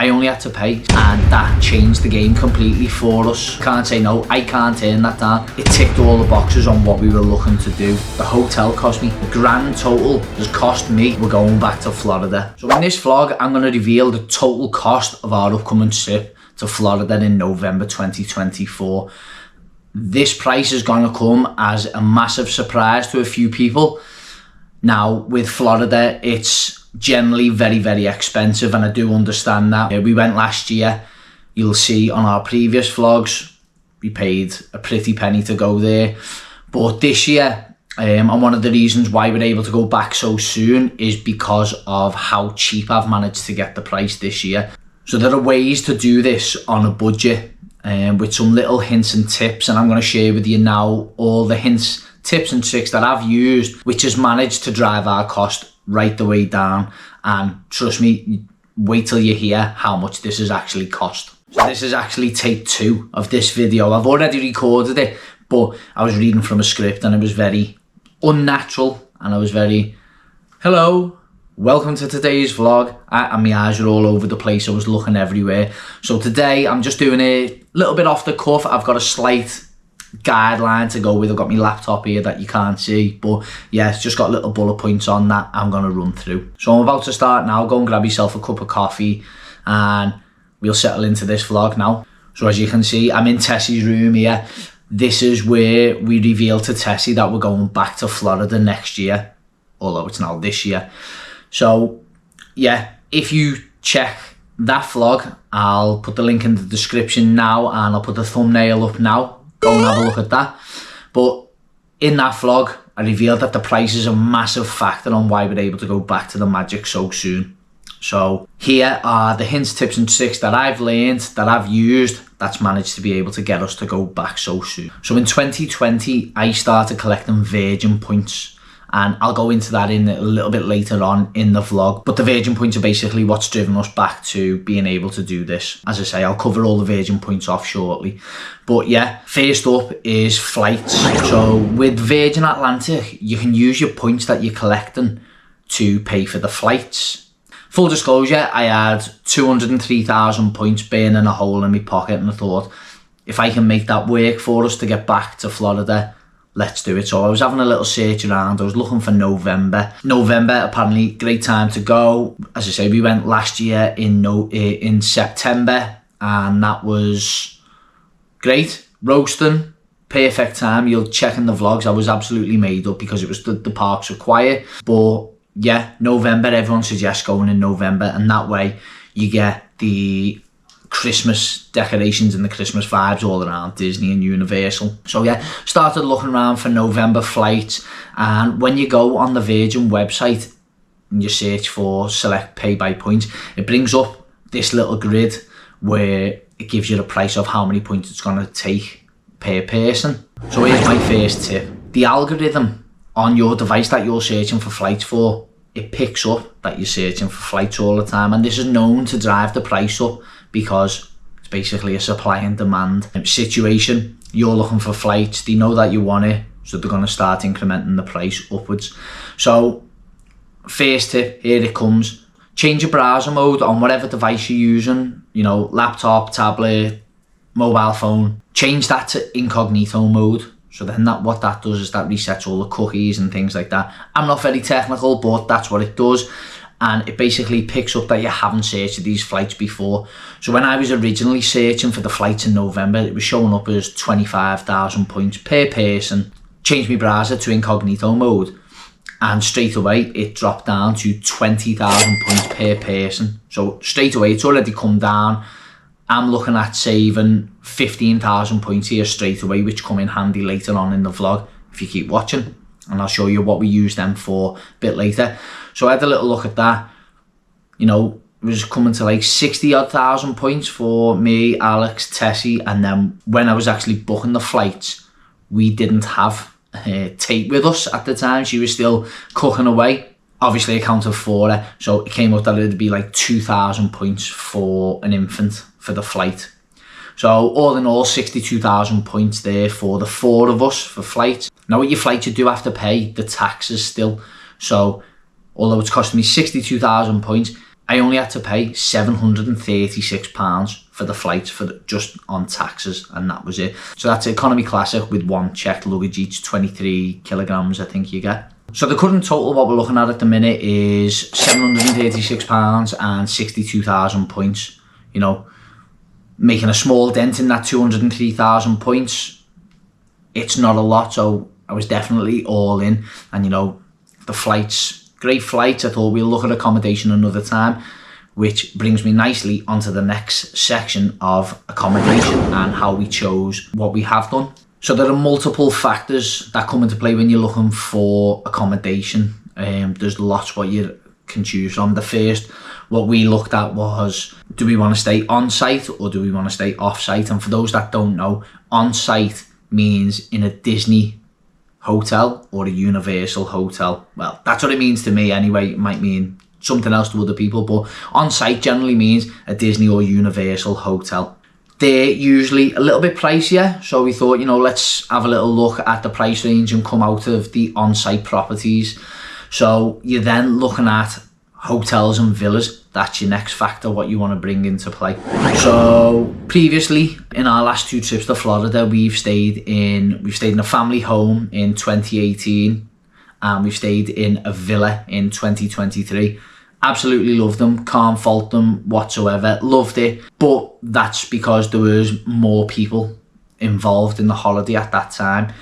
I only had to pay, and that changed the game completely for us. Can't say no, I can't turn that down. It ticked all the boxes on what we were looking to do. The hotel cost me, the grand total has cost me, we're going back to Florida. So in this vlog, I'm going to reveal the total cost of our upcoming trip to Florida in November 2024. This price is going to come as a massive surprise to a few people. Now, with Florida, it's generally very, very expensive, and I do understand that. We went last year. You'll see on our previous vlogs, we paid a pretty penny to go there. But this year, and one of the reasons why we're able to go back so soon is because of how cheap I've managed to get the price this year. So there are ways to do this on a budget, with some little hints and tips, and I'm going to share with you now all the hints, tips and tricks that I've used, which has managed to drive our cost right the way down. And trust me, wait till you hear how much this has actually cost. So this is actually take 2 of this video. I've already recorded it, but I was reading from a script and it was very unnatural, and I was very, hello, welcome to today's vlog. And my eyes are all over the place. I was looking everywhere. So today I'm just doing a little bit off the cuff. I've got a slight guideline to go with. I've got my laptop here that you can't see, but yeah, it's just got little bullet points on that I'm going to run through. So I'm about to start now. Go and grab yourself a cup of coffee and we'll settle into this vlog now. So as you can see, I'm in Tessie's room here. This is where we revealed to Tessie that we're going back to Florida next year, although it's now this year. So yeah, if you check that vlog, I'll put the link in the description now, and I'll put the thumbnail up now. Go and have a look at that. But in that vlog, I revealed that the price is a massive factor on why we're able to go back to the magic so soon. So here are the hints, tips and tricks that I've learned, that I've used, that's managed to be able to get us to go back so soon. So in 2020, I started collecting Virgin Points, and I'll go into that in a little bit later on in the vlog. But the Virgin Points are basically what's driven us back to being able to do this. As I say, I'll cover all the Virgin Points off shortly. But yeah, first up is flights. So with Virgin Atlantic, you can use your points that you're collecting to pay for the flights. Full disclosure, I had 203,000 points burning a hole in my pocket, and I thought, if I can make that work for us to get back to Florida, let's do it. So I was having a little search around. I was looking for November. November, apparently, great time to go. As I say, we went last year in September, and that was great. Roasting, perfect time. You'll check in the vlogs. I was absolutely made up because it was the parks were quiet. But yeah, November, everyone suggests going in November, and that way you get the Christmas decorations and the Christmas vibes all around Disney and Universal. So yeah, started looking around for November flights, and when you go on the Virgin website and you search for select pay by points, it brings up this little grid where it gives you the price of how many points it's going to take per person. So here's my first tip. The algorithm on your device that you're searching for flights for, it picks up that you're searching for flights all the time, and this is known to drive the price up because it's basically a supply and demand situation. You're looking for flights, they know that you want it, so they're going to start incrementing the price upwards. So first tip, here it comes. Change your browser mode on whatever device you're using, you know, laptop, tablet, mobile phone. Change that to incognito mode. So then what that does is that resets all the cookies and things like that. I'm not very technical, but that's what it does. And it basically picks up that you haven't searched these flights before. So when I was originally searching for the flights in November, it was showing up as 25,000 points per person. Changed my browser to incognito mode, and straight away it dropped down to 20,000 points per person. So straight away it's already come down. I'm looking at saving 15,000 points here straight away, which come in handy later on in the vlog if you keep watching, and I'll show you what we use them for a bit later. So I had a little look at that. You know, it was coming to like 60 odd thousand points for me, Alex, Tessie, and then when I was actually booking the flights, we didn't have Tate with us at the time. She was still cooking away. Obviously I accounted for her, so it came out that it'd be like 2,000 points for an infant for the flight. So all in all, 62,000 points there for the 4 of us for flights. Now with your flight, you do have to pay the taxes still. So although it's costing me 62,000 points, I only had to pay £736 for the flights just on taxes, and that was it. So that's economy classic with one checked luggage each, 23 kilograms I think you get. So the current total, what we're looking at the minute, is £736 and 62,000 points. You know, making a small dent in that 203,000 points. It's not a lot, so I was definitely all in. And you know, the flights, great flights. I thought we'll look at accommodation another time, which brings me nicely onto the next section of accommodation and how we chose what we have done. So there are multiple factors that come into play when you're looking for accommodation. There's lots what you can choose from. The first, what we looked at was, do we want to stay on site or do we want to stay off site? And for those that don't know, on site means in a Disney hotel or a Universal hotel. Well, that's what it means to me anyway. It might mean something else to other people, but on site generally means a Disney or Universal hotel. They're usually a little bit pricier, so we thought, you know, let's have a little look at the price range and come out of the on-site properties. So you're then looking at hotels and villas. That's your next factor, what you want to bring into play. So previously, in our last 2 trips to Florida, we've stayed in a family home in 2018, and we've stayed in a villa in 2023. Absolutely loved them, can't fault them whatsoever, loved it. But that's because there was more people involved in the holiday at that time.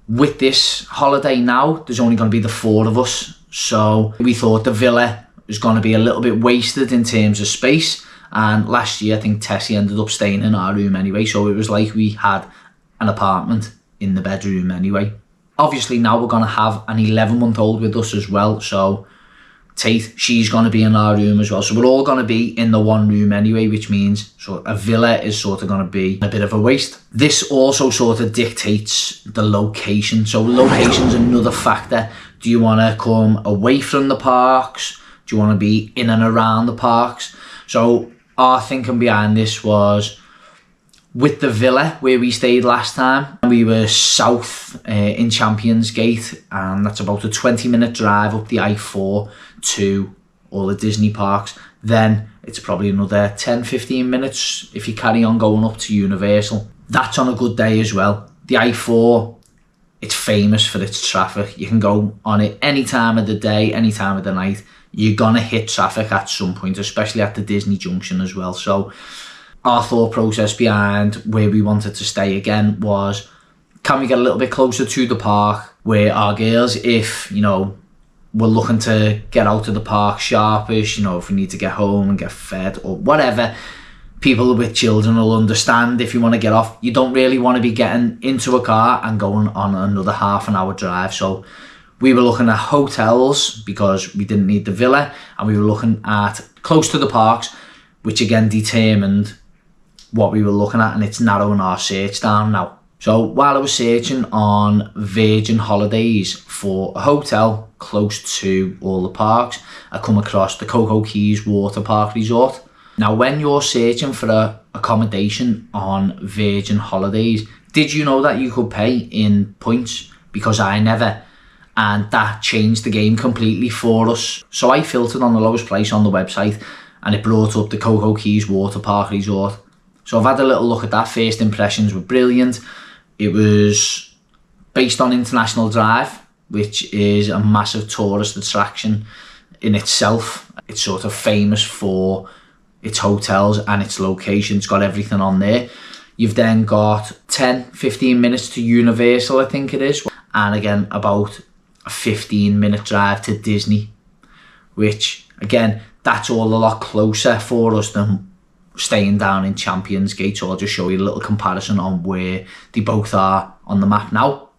With this holiday now, there's only going to be the 4 of us. So we thought the villa was going to be a little bit wasted in terms of space. And last year, I think Tessie ended up staying in our room anyway. So it was like we had an apartment in the bedroom anyway. Obviously now we're going to have an 11-month-old with us as well. So Tate, she's going to be in our room as well. So we're all going to be in the one room anyway, which means a villa is sort of going to be a bit of a waste. This also sort of dictates the location. So location's another factor. Do you want to come away from the parks? Do you want to be in and around the parks? So our thinking behind this was, with the villa where we stayed last time, we were south in Champions Gate, and that's about a 20-minute drive up the I4 to all the Disney parks. Then it's probably another 10-15 minutes if you carry on going up to Universal. That's on a good day as well. The I4, it's famous for its traffic. You can go on it any time of the day, any time of the night. You're gonna hit traffic at some point, especially at the Disney Junction as well. So our thought process behind where we wanted to stay again was, can we get a little bit closer to the park where our girls, if, you know, we're looking to get out of the park sharpish, you know, if we need to get home and get fed or whatever, people with children will understand. If you want to get off, you don't really want to be getting into a car and going on another half-an-hour drive. So we were looking at hotels because we didn't need the villa, and we were looking at close to the parks, which again determined what we were looking at, and it's narrowing our search down now. So while I was searching on Virgin Holidays for a hotel close to all the parks, I come across the Cocoa Keys Water Park Resort. Now, when you're searching for a accommodation on Virgin Holidays, did you know that you could pay in points? Because I never, and that changed the game completely for us. So I filtered on the lowest price on the website, and it brought up the Cocoa Keys Water Park Resort. So I've had a little look at that. First impressions were brilliant. It was based on International Drive, which is a massive tourist attraction in itself. It's sort of famous for its hotels and its location. It's got everything on there. You've then got 10-15 minutes to Universal, I think it is, and again about a 15-minute drive to Disney, which again, that's all a lot closer for us than staying down in Champions Gate. So I'll just show you a little comparison on where they both are on the map now.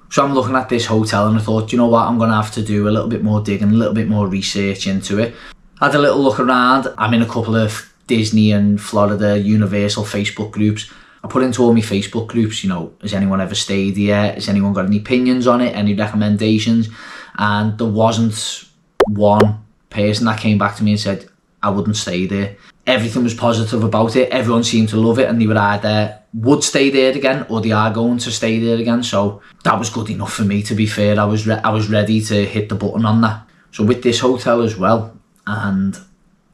So I'm looking at this hotel and I thought, you know what, I'm going to have to do a little bit more digging, a little bit more research into it. I had a little look around. I'm in a couple of Disney and Florida Universal Facebook groups. I put into all my Facebook groups, you know, has anyone ever stayed here? Has anyone got any opinions on it? Any recommendations? And there wasn't one person that came back to me and said, I wouldn't stay there. Everything was positive about it. Everyone seemed to love it, and they were either would stay there again or they are going to stay there again. So that was good enough for me, to be fair. I was ready to hit the button on that. So with this hotel as well, and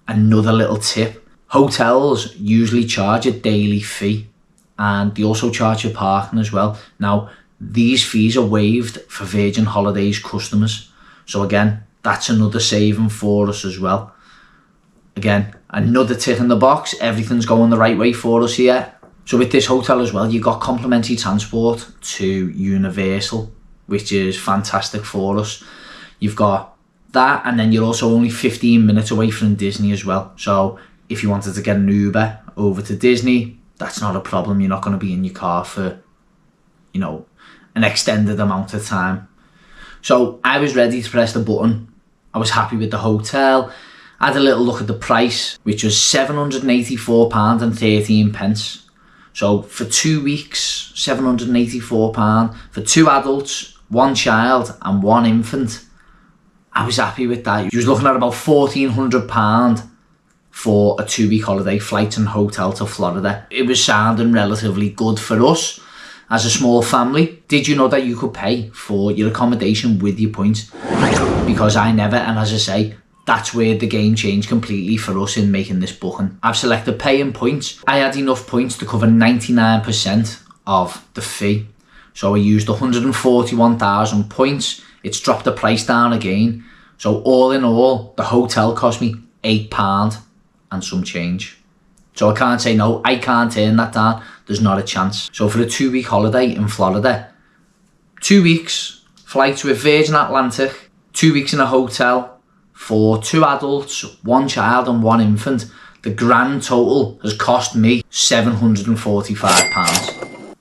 another little tip, hotels usually charge a daily fee, and they also charge you parking as well. Now, these fees are waived for Virgin Holidays customers. So again, that's another saving for us as well. Again, another tick in the box, everything's going the right way for us here. So with this hotel as well, you got complimentary transport to Universal, which is fantastic for us. You've got that, and then you're also only 15 minutes away from Disney as well. So if you wanted to get an Uber over to Disney, that's not a problem. You're not going to be in your car for, you know, an extended amount of time. So I was ready to press the button. I was happy with the hotel. I had a little look at the price, which was £784.13. So for 2 weeks, £784 for 2 adults, 1 child and 1 infant. I was happy with that. You was looking at about £1,400 for a 2-week holiday, flight and hotel to Florida. It was sounding relatively good for us as a small family. Did you know that you could pay for your accommodation with your points? Because I never, and as I say, that's where the game changed completely for us in making this booking. I've selected pay in points. I had enough points to cover 99% of the fee. So I used 141,000 points. It's dropped the price down again. So all in all, the hotel cost me £8 and some change. So I can't say no, I can't turn that down. There's not a chance. So for a 2-week holiday in Florida, 2 weeks, flights with Virgin Atlantic, 2 weeks in a hotel for 2 adults, 1 child and 1 infant, the grand total has cost me £745.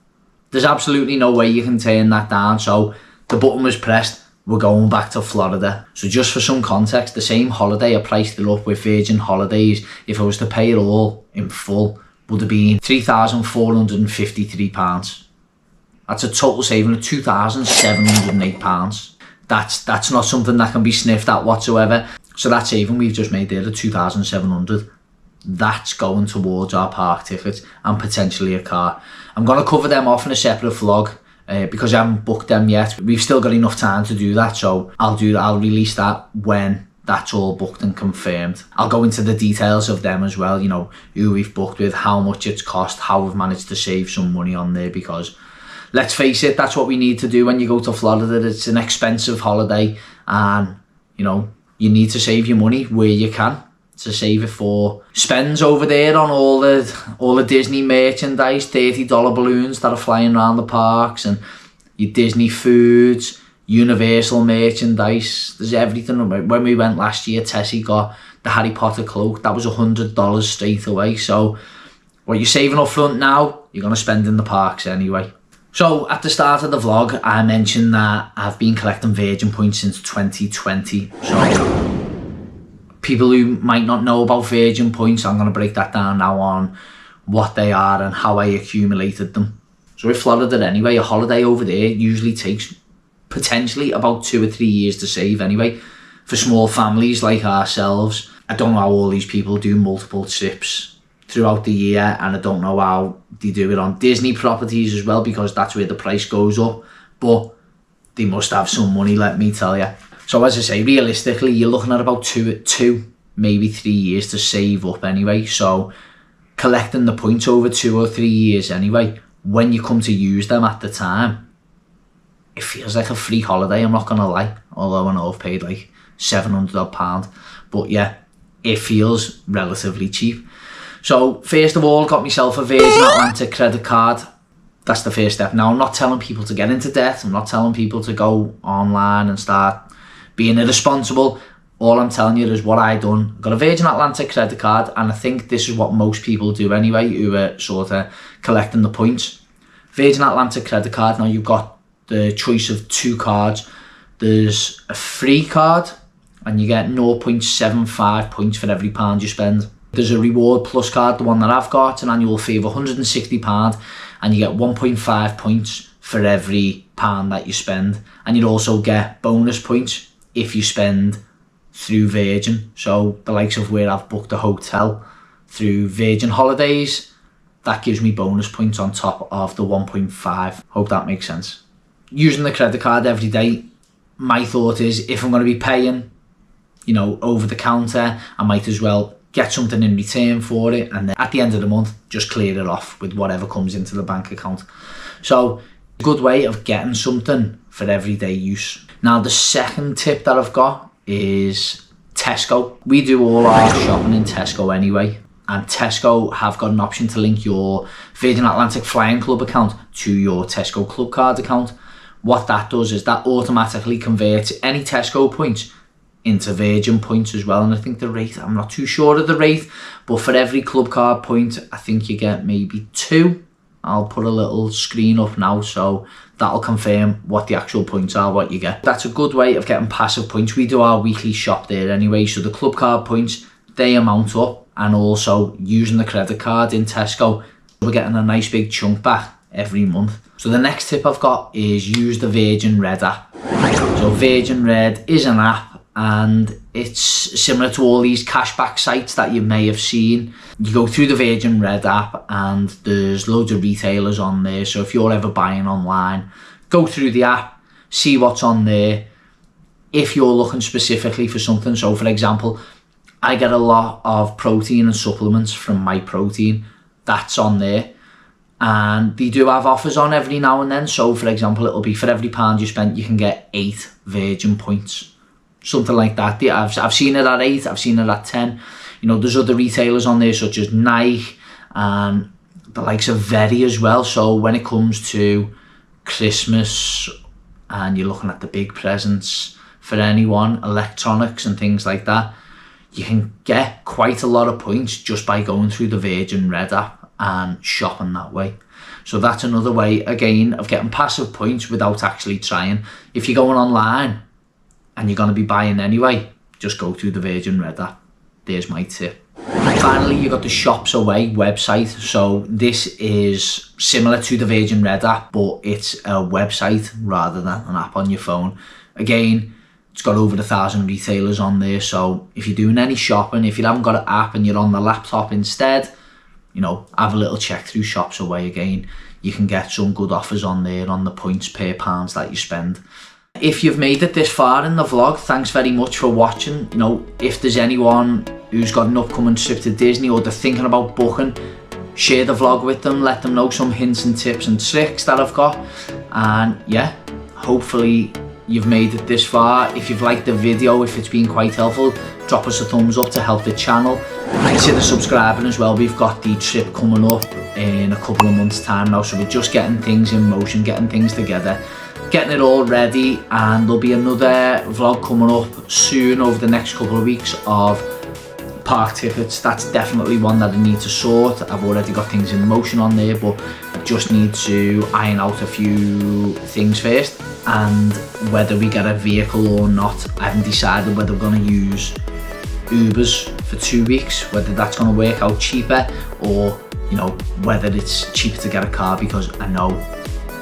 There's absolutely no way you can turn that down. So the button was pressed. We're going back to Florida. So just for some context, the same holiday I priced it up with Virgin Holidays, if I was to pay it all in full, would have been £3,453. That's a total saving of £2,708. That's not something that can be sniffed at whatsoever. So that saving we've just made there, the £2,700, that's going towards our park tickets and potentially a car. I'm going to cover them off in a separate vlog because I haven't booked them yet. We've still got enough time to do that, so I'll do that. I'll release that when that's all booked and confirmed. I'll go into the details of them as well, you know, who we've booked with, how much it's cost, how we've managed to save some money on there, because let's face it, that's what we need to do when you go to Florida. It's an expensive holiday, and you know, you need to save your money where you can, to save it for spends over there on all the Disney merchandise, $30 balloons that are flying around the parks, and your Disney foods, Universal merchandise. There's everything. When we went last year, Tessie got the Harry Potter cloak. That was $100 straight away. So what you're saving up front now, you're going to spend in the parks anyway. So at the start of the vlog, I mentioned that I've been collecting Virgin Points since 2020. So people who might not know about Virgin Points, I'm going to break that down now on what they are and how I accumulated them. So with Florida anyway, a holiday over there usually takes potentially about 2 or 3 years to save anyway, for small families like ourselves. I don't know how all these people do multiple trips throughout the year, and I don't know how they do it on Disney properties as well, because that's where the price goes up, but they must have some money, let me tell you. So as I say, realistically, you're looking at about two, maybe 3 years to save up anyway. So collecting the points over 2 or 3 years anyway, when you come to use them at the time, it feels like a free holiday, I'm not gonna lie, although I know I've paid like £700, but yeah, it feels relatively cheap. So first of all, got myself a Virgin Atlantic credit card. That's the first step. Now, I'm not telling people to get into debt. I'm not telling people to go online and start being irresponsible. All I'm telling you is what I done. Got a Virgin Atlantic credit card, and I think this is what most people do anyway, who are sort of collecting the points. Virgin Atlantic credit card. Now, you've got the choice of 2 cards. There's a free card, and you get 0.75 points for every pound you spend. There's a reward plus card, the one that I've got. It's an annual fee of £160, and you get 1.5 points for every pound that you spend. And you'd also get bonus points if you spend through Virgin. So the likes of where I've booked a hotel through Virgin Holidays, that gives me bonus points on top of the 1.5. Hope that makes sense. Using the credit card every day, my thought is, if I'm going to be paying you know, over the counter, I might as well get something in return for it, and then at the end of the month just clear it off with whatever comes into the bank account. So a good way of getting something for everyday use. Now the second tip that I've got is Tesco. We do all our shopping in Tesco anyway, and Tesco have got an option to link your Virgin Atlantic Flying Club account to your Tesco Club Card account. What that does is that automatically converts any Tesco points into Virgin points as well. And I think the rate, I'm not too sure of the rate, but for every club card point, I think you get maybe 2. I'll put a little screen up now, so that'll confirm what the actual points are, what you get. That's a good way of getting passive points. We do our weekly shop there anyway, so the club card points, they amount up, and also using the credit card in Tesco, we're getting a nice big chunk back every month. So the next tip I've got is use the Virgin Red app. So Virgin Red is an app, and it's similar to all these cashback sites that you may have seen. You go through the Virgin Red app and there's loads of retailers on there. So if you're ever buying online, go through the app, see what's on there. If you're looking specifically for something, so for example, I get a lot of protein and supplements from My Protein. That's on there. And they do have offers on every now and then. So for example, it'll be for every £1 you spent, you can get 8 Virgin points. Something like that. I've seen it at 8, I've seen it at 10. You know, there's other retailers on there such as Nike and the likes of Very as well. So when it comes to Christmas and you're looking at the big presents for anyone, electronics and things like that, you can get quite a lot of points just by going through the Virgin Red app and shopping that way. So that's another way, again, of getting passive points without actually trying. If you're going online and you're going to be buying anyway, just go through the Virgin Red app. There's my tip. Finally, you've got the Shops Away website. So this is similar to the Virgin Red app, but it's a website rather than an app on your phone. Again, it's got over 1,000 retailers on there. So if you're doing any shopping, if you haven't got an app and you're on the laptop instead, you know, have a little check through Shops Away again. You can get some good offers on there on the points per pounds that you spend. If you've made it this far in the vlog, thanks very much for watching. You know, if there's anyone who's got an upcoming trip to Disney or they're thinking about booking, share the vlog with them, let them know some hints and tips and tricks that I've got. And yeah, hopefully you've made it this far. If you've liked the video, if it's been quite helpful, drop us a thumbs up to help the channel. Consider subscribing as well. We've got the trip coming up in a couple of months' time now, so we're just getting things in motion, getting things together, getting it all ready, and there'll be another vlog coming up soon over the next couple of weeks of park tickets. That's definitely one that I need to sort. I've already got things in motion on there, but I just need to iron out a few things first. And whether we get a vehicle or not, I haven't decided whether we're going to use Ubers for 2 weeks, whether that's going to work out cheaper, or you know, whether it's cheaper to get a car, because I know,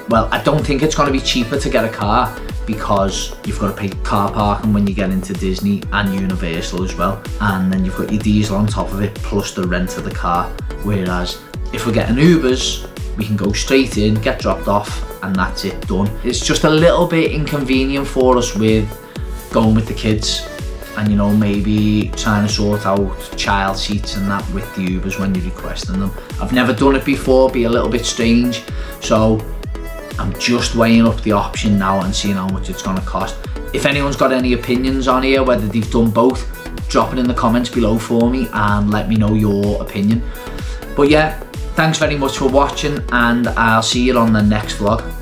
well, I don't think it's going to be cheaper to get a car because you've got to pay car parking when you get into Disney and Universal as well, and then you've got your diesel on top of it plus the rent of the car. Whereas if we're getting Ubers, we can go straight in, get dropped off, and that's it, done. It's just a little bit inconvenient for us with going with the kids and, you know, maybe trying to sort out child seats and that with the Ubers when you're requesting them. I've never done it before, be a little bit strange, so I'm just weighing up the option now and seeing how much it's going to cost. If anyone's got any opinions on here, whether they've done both, drop it in the comments below for me and let me know your opinion. But yeah, thanks very much for watching, and I'll see you on the next vlog.